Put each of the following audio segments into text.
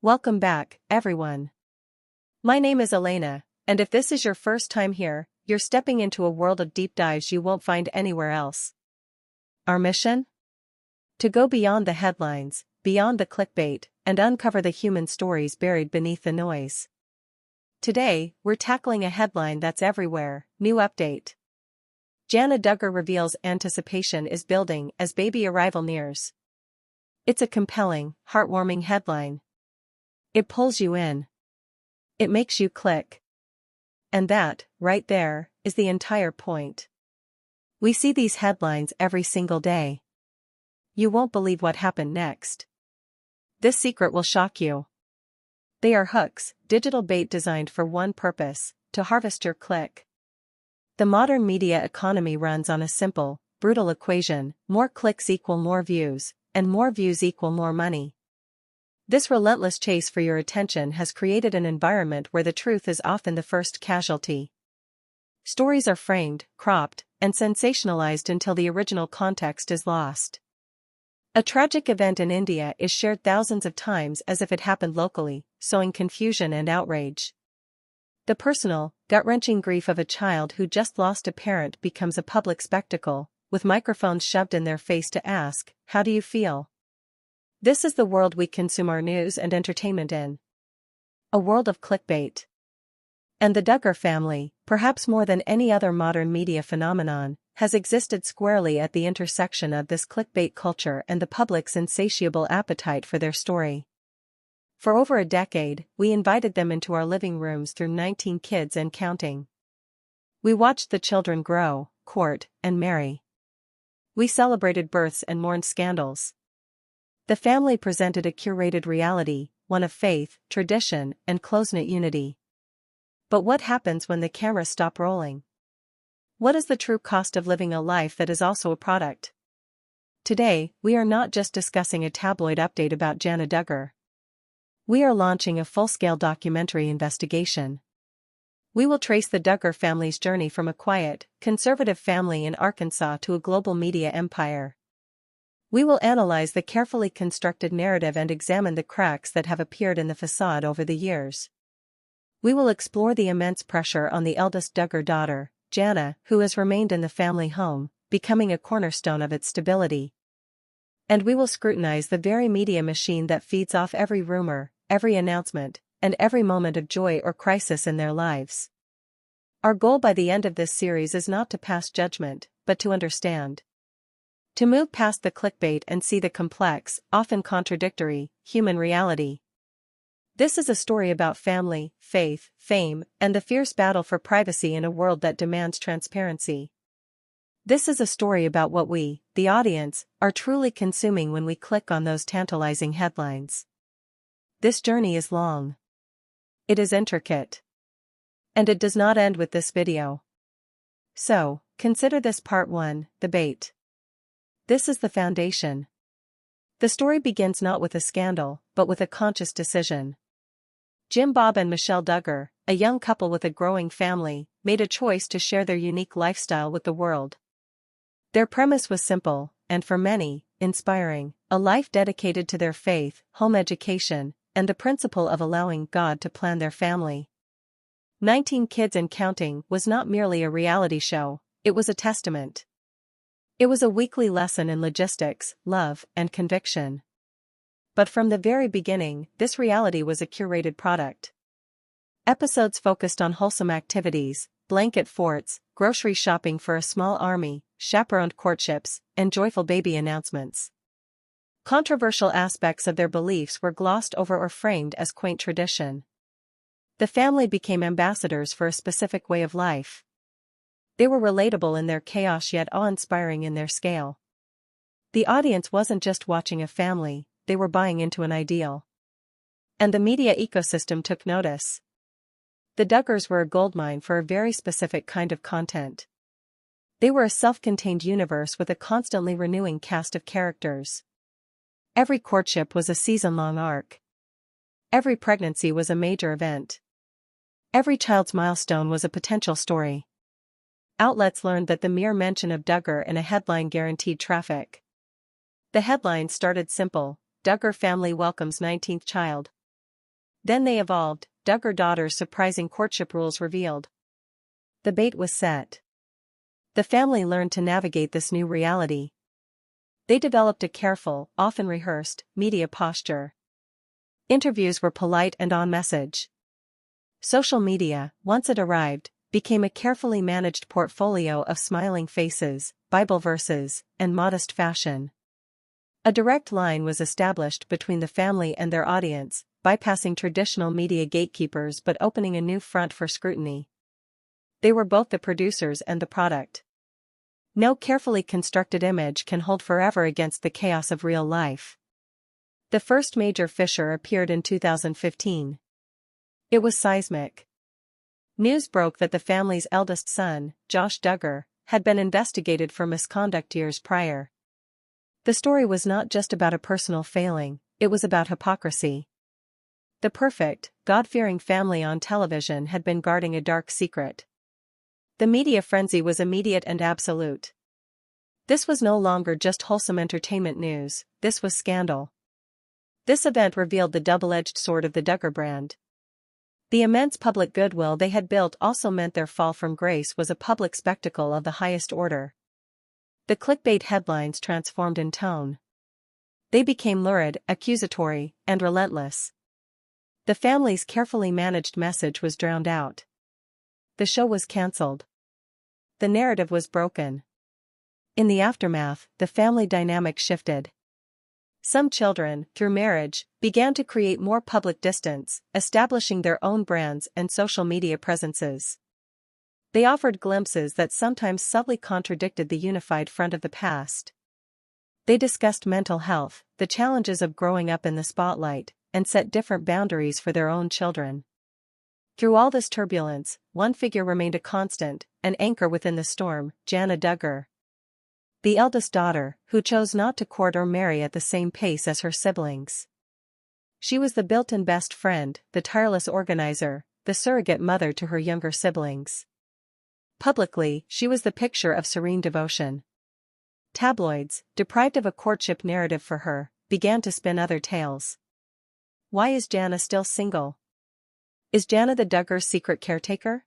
Welcome back, everyone. My name is Elena, and if this is your first time here, you're stepping into a world of deep dives you won't find anywhere else. Our mission? To go beyond the headlines, beyond the clickbait, and uncover the human stories buried beneath the noise. Today, we're tackling a headline that's everywhere: new update. Jana Duggar reveals anticipation is building as baby arrival nears. It's a compelling, heartwarming headline. It pulls you in. It makes you click. And that, right there, is the entire point. We see these headlines every single day. You won't believe what happened next. This secret will shock you. They are hooks, digital bait designed for one purpose: to harvest your click. The modern media economy runs on a simple, brutal equation: more clicks equal more views, and more views equal more money. This relentless chase for your attention has created an environment where the truth is often the first casualty. Stories are framed, cropped, and sensationalized until the original context is lost. A tragic event in India is shared thousands of times as if it happened locally, sowing confusion and outrage. The personal, gut-wrenching grief of a child who just lost a parent becomes a public spectacle, with microphones shoved in their face to ask, "How do you feel?" This is the world we consume our news and entertainment in. A world of clickbait. And the Duggar family, perhaps more than any other modern media phenomenon, has existed squarely at the intersection of this clickbait culture and the public's insatiable appetite for their story. For over a decade, we invited them into our living rooms through 19 Kids and Counting. We watched the children grow, court, and marry. We celebrated births and mourned scandals. The family presented a curated reality, one of faith, tradition, and close-knit unity. But what happens when the cameras stop rolling? What is the true cost of living a life that is also a product? Today, we are not just discussing a tabloid update about Jana Duggar. We are launching a full-scale documentary investigation. We will trace the Duggar family's journey from a quiet, conservative family in Arkansas to a global media empire. We will analyze the carefully constructed narrative and examine the cracks that have appeared in the facade over the years. We will explore the immense pressure on the eldest Duggar daughter, Jana, who has remained in the family home, becoming a cornerstone of its stability. And we will scrutinize the very media machine that feeds off every rumor, every announcement, and every moment of joy or crisis in their lives. Our goal by the end of this series is not to pass judgment, but to understand. To move past the clickbait and see the complex, often contradictory, human reality. This is a story about family, faith, fame, and the fierce battle for privacy in a world that demands transparency. This is a story about what we, the audience, are truly consuming when we click on those tantalizing headlines. This journey is long. It is intricate. And it does not end with this video. So, consider this part 1, the bait. This is the foundation. The story begins not with a scandal, but with a conscious decision. Jim Bob and Michelle Duggar, a young couple with a growing family, made a choice to share their unique lifestyle with the world. Their premise was simple, and for many, inspiring: a life dedicated to their faith, home education, and the principle of allowing God to plan their family. 19 Kids and Counting was not merely a reality show, it was a testament. It was a weekly lesson in logistics, love, and conviction. But from the very beginning, this reality was a curated product. Episodes focused on wholesome activities, blanket forts, grocery shopping for a small army, chaperoned courtships, and joyful baby announcements. Controversial aspects of their beliefs were glossed over or framed as quaint tradition. The family became ambassadors for a specific way of life. They were relatable in their chaos yet awe-inspiring in their scale. The audience wasn't just watching a family, they were buying into an ideal. And the media ecosystem took notice. The Duggars were a goldmine for a very specific kind of content. They were a self-contained universe with a constantly renewing cast of characters. Every courtship was a season-long arc. Every pregnancy was a major event. Every child's milestone was a potential story. Outlets learned that the mere mention of Duggar in a headline guaranteed traffic. The headline started simple: Duggar family welcomes 19th child. Then they evolved, Duggar daughters' surprising courtship rules revealed. The bait was set. The family learned to navigate this new reality. They developed a careful, often rehearsed, media posture. Interviews were polite and on message. Social media, once it arrived, became a carefully managed portfolio of smiling faces, Bible verses, and modest fashion. A direct line was established between the family and their audience, bypassing traditional media gatekeepers but opening a new front for scrutiny. They were both the producers and the product. No carefully constructed image can hold forever against the chaos of real life. The first major fissure appeared in 2015. It was seismic. News broke that the family's eldest son, Josh Duggar, had been investigated for misconduct years prior. The story was not just about a personal failing, it was about hypocrisy. The perfect, God-fearing family on television had been guarding a dark secret. The media frenzy was immediate and absolute. This was no longer just wholesome entertainment news, this was scandal. This event revealed the double-edged sword of the Duggar brand. The immense public goodwill they had built also meant their fall from grace was a public spectacle of the highest order. The clickbait headlines transformed in tone. They became lurid, accusatory, and relentless. The family's carefully managed message was drowned out. The show was cancelled. The narrative was broken. In the aftermath, the family dynamic shifted. Some children, through marriage, began to create more public distance, establishing their own brands and social media presences. They offered glimpses that sometimes subtly contradicted the unified front of the past. They discussed mental health, the challenges of growing up in the spotlight, and set different boundaries for their own children. Through all this turbulence, one figure remained a constant, an anchor within the storm, Jana Duggar. The eldest daughter, who chose not to court or marry at the same pace as her siblings. She was the built-in best friend, the tireless organizer, the surrogate mother to her younger siblings. Publicly, she was the picture of serene devotion. Tabloids, deprived of a courtship narrative for her, began to spin other tales. Why is Jana still single? Is Jana the Duggar's secret caretaker?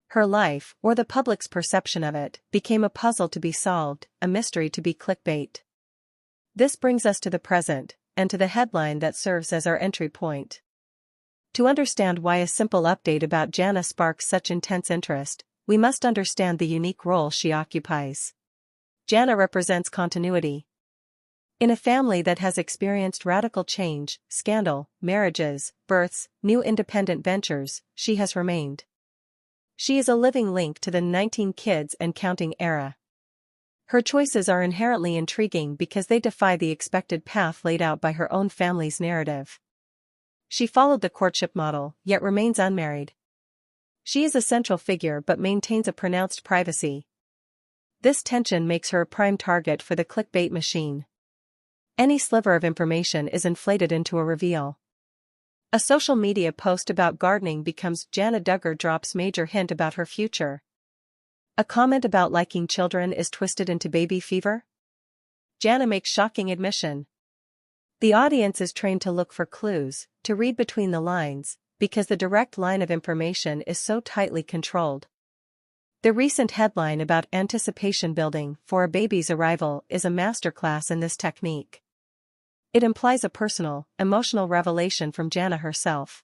Her life, or the public's perception of it, became a puzzle to be solved, a mystery to be clickbait. This brings us to the present, and to the headline that serves as our entry point. To understand why a simple update about Jana sparks such intense interest, we must understand the unique role she occupies. Jana represents continuity. In a family that has experienced radical change, scandal, marriages, births, new independent ventures, she has remained. She is a living link to the 19 kids and counting era. Her choices are inherently intriguing because they defy the expected path laid out by her own family's narrative. She followed the courtship model, yet remains unmarried. She is a central figure but maintains a pronounced privacy. This tension makes her a prime target for the clickbait machine. Any sliver of information is inflated into a reveal. A social media post about gardening becomes Jana Duggar drops major hint about her future. A comment about liking children is twisted into baby fever. Jana makes shocking admission. The audience is trained to look for clues, to read between the lines, because the direct line of information is so tightly controlled. The recent headline about anticipation building for a baby's arrival is a masterclass in this technique. It implies a personal, emotional revelation from Jana herself.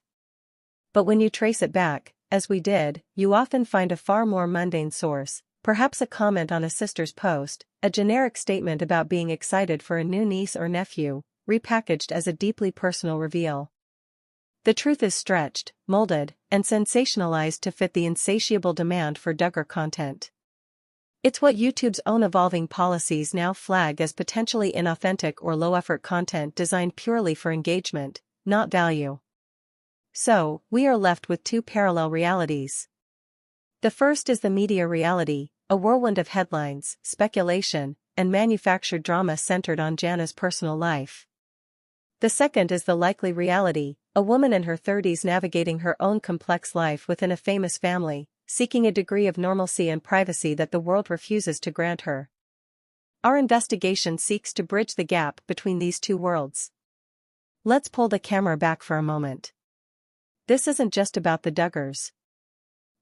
But when you trace it back, as we did, you often find a far more mundane source, perhaps a comment on a sister's post, a generic statement about being excited for a new niece or nephew, repackaged as a deeply personal reveal. The truth is stretched, molded, and sensationalized to fit the insatiable demand for Duggar content. It's what YouTube's own evolving policies now flag as potentially inauthentic or low-effort content designed purely for engagement, not value. So, we are left with two parallel realities. The first is the media reality, a whirlwind of headlines, speculation, and manufactured drama centered on Jana's personal life. The second is the likely reality, a woman in her 30s navigating her own complex life within a famous family, seeking a degree of normalcy and privacy that the world refuses to grant her. Our investigation seeks to bridge the gap between these two worlds. Let's pull the camera back for a moment. this isn't just about the Duggars.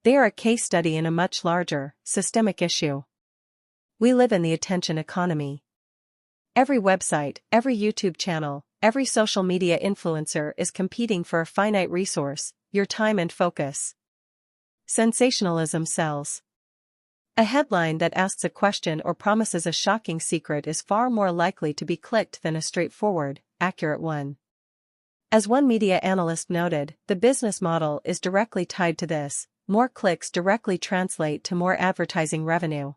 They are a case study in a much larger, systemic issue. We live in the attention economy. Every website, every YouTube channel, every social media influencer is competing for a finite resource, your time and focus. Sensationalism sells. A headline that asks a question or promises a shocking secret is far more likely to be clicked than a straightforward, accurate one. As one media analyst noted, the business model is directly tied to this. More clicks directly translate to more advertising revenue.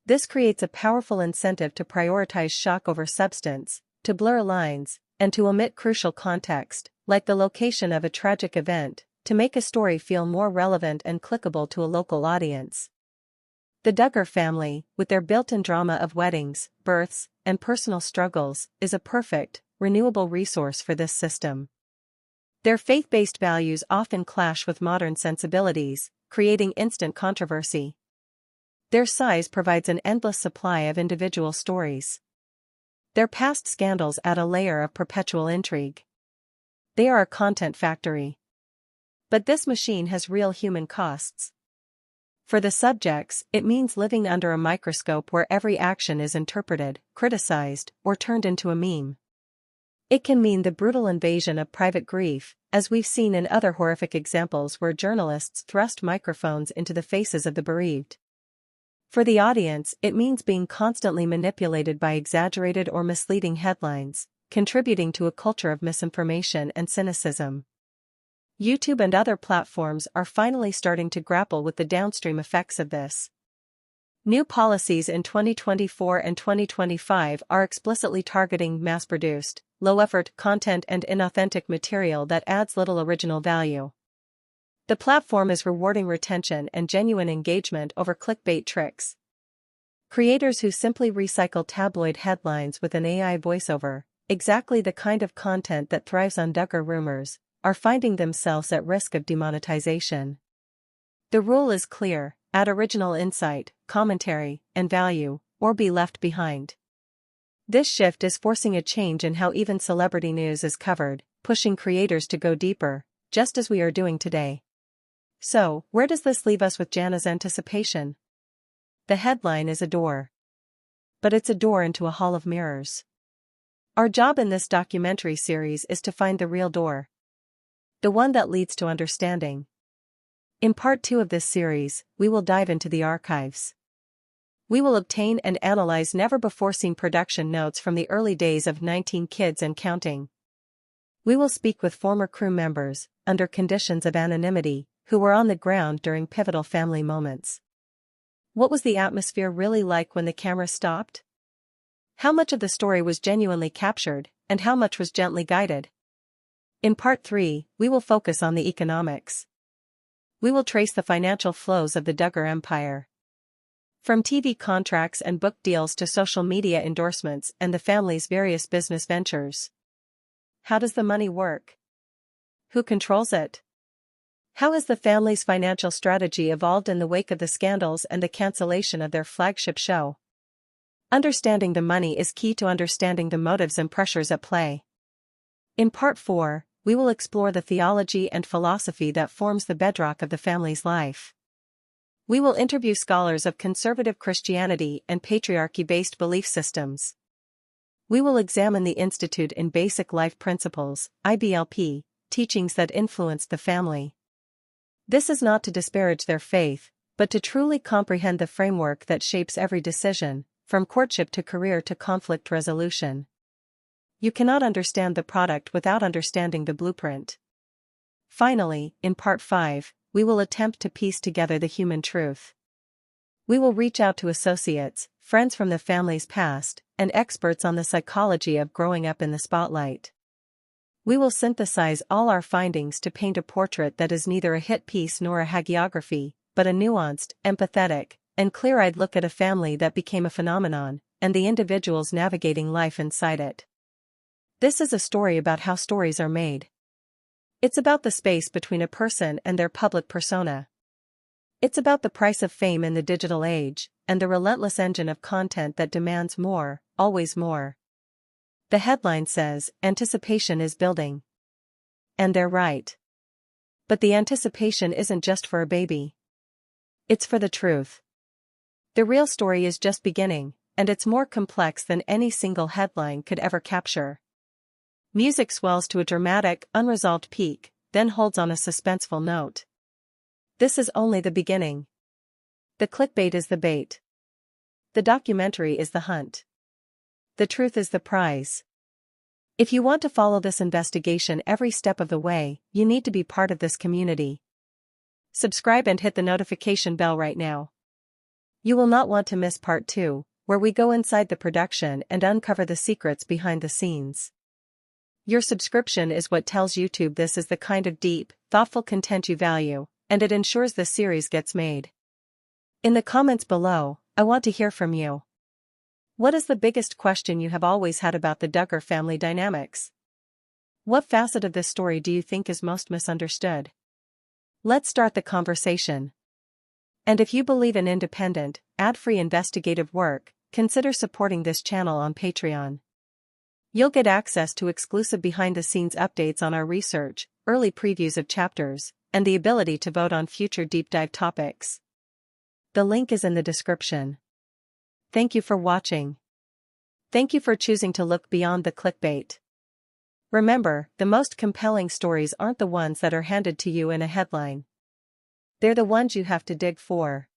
This creates a powerful incentive to prioritize shock over substance, to blur lines, and to omit crucial context, like the location of a tragic event, to make a story feel more relevant and clickable to a local audience. The Duggar family, with their built-in drama of weddings, births, and personal struggles, is a perfect, renewable resource for this system. Their faith-based values often clash with modern sensibilities, creating instant controversy. Their size provides an endless supply of individual stories. Their past scandals add a layer of perpetual intrigue. They are a content factory. But this machine has real human costs. For the subjects, it means living under a microscope where every action is interpreted, criticized, or turned into a meme. It can mean the brutal invasion of private grief, as we've seen in other horrific examples where journalists thrust microphones into the faces of the bereaved. For the audience, it means being constantly manipulated by exaggerated or misleading headlines, contributing to a culture of misinformation and cynicism. YouTube and other platforms are finally starting to grapple with the downstream effects of this. New policies in 2024 and 2025 are explicitly targeting mass-produced, low-effort content and inauthentic material that adds little original value. The platform is rewarding retention and genuine engagement over clickbait tricks. Creators who simply recycle tabloid headlines with an AI voiceover, exactly the kind of content that thrives on Duggar rumors, are finding themselves at risk of demonetization. The rule is clear: add original insight, commentary, and value, or be left behind. This shift is forcing a change in how even celebrity news is covered, pushing creators to go deeper, just as we are doing today. So, where does this leave us with Jana's anticipation? The headline is a door. But it's a door into a hall of mirrors. Our job in this documentary series is to find the real door. The one that leads to understanding. In part 2 of this series, we will dive into the archives. We will obtain and analyze never-before-seen production notes from the early days of 19 Kids and Counting. We will speak with former crew members, under conditions of anonymity, who were on the ground during pivotal family moments. What was the atmosphere really like when the camera stopped? How much of the story was genuinely captured, and how much was gently guided? In part 3, we will focus on the economics. We will trace the financial flows of the Duggar empire. From TV contracts and book deals to social media endorsements and the family's various business ventures. How does the money work? Who controls it? How has the family's financial strategy evolved in the wake of the scandals and the cancellation of their flagship show? Understanding the money is key to understanding the motives and pressures at play. In part 4, we will explore the theology and philosophy that forms the bedrock of the family's life. We will interview scholars of conservative Christianity and patriarchy-based belief systems. We will examine the Institute in Basic Life Principles, IBLP, teachings that influenced the family. This is not to disparage their faith, but to truly comprehend the framework that shapes every decision, from courtship to career to conflict resolution. You cannot understand the product without understanding the blueprint. Finally, in part 5, we will attempt to piece together the human truth. We will reach out to associates, friends from the family's past, and experts on the psychology of growing up in the spotlight. We will synthesize all our findings to paint a portrait that is neither a hit piece nor a hagiography, but a nuanced, empathetic, and clear-eyed look at a family that became a phenomenon, and the individuals navigating life inside it. This is a story about how stories are made. It's about the space between a person and their public persona. It's about the price of fame in the digital age, and the relentless engine of content that demands more, always more. The headline says, "Anticipation is building." And they're right. But the anticipation isn't just for a baby. It's for the truth. The real story is just beginning, and it's more complex than any single headline could ever capture. Music swells to a dramatic, unresolved peak, then holds on a suspenseful note. This is only the beginning. The clickbait is the bait. The documentary is the hunt. The truth is the prize. If you want to follow this investigation every step of the way, you need to be part of this community. Subscribe and hit the notification bell right now. You will not want to miss part 2, where we go inside the production and uncover the secrets behind the scenes. Your subscription is what tells YouTube this is the kind of deep, thoughtful content you value, and it ensures the series gets made. In the comments below, I want to hear from you. What is the biggest question you have always had about the Duggar family dynamics? What facet of this story do you think is most misunderstood? Let's start the conversation. And if you believe in independent, ad-free investigative work, consider supporting this channel on Patreon. You'll get access to exclusive behind-the-scenes updates on our research, early previews of chapters, and the ability to vote on future deep dive topics. The link is in the description. Thank you for watching. Thank you for choosing to look beyond the clickbait. Remember, the most compelling stories aren't the ones that are handed to you in a headline. They're the ones you have to dig for.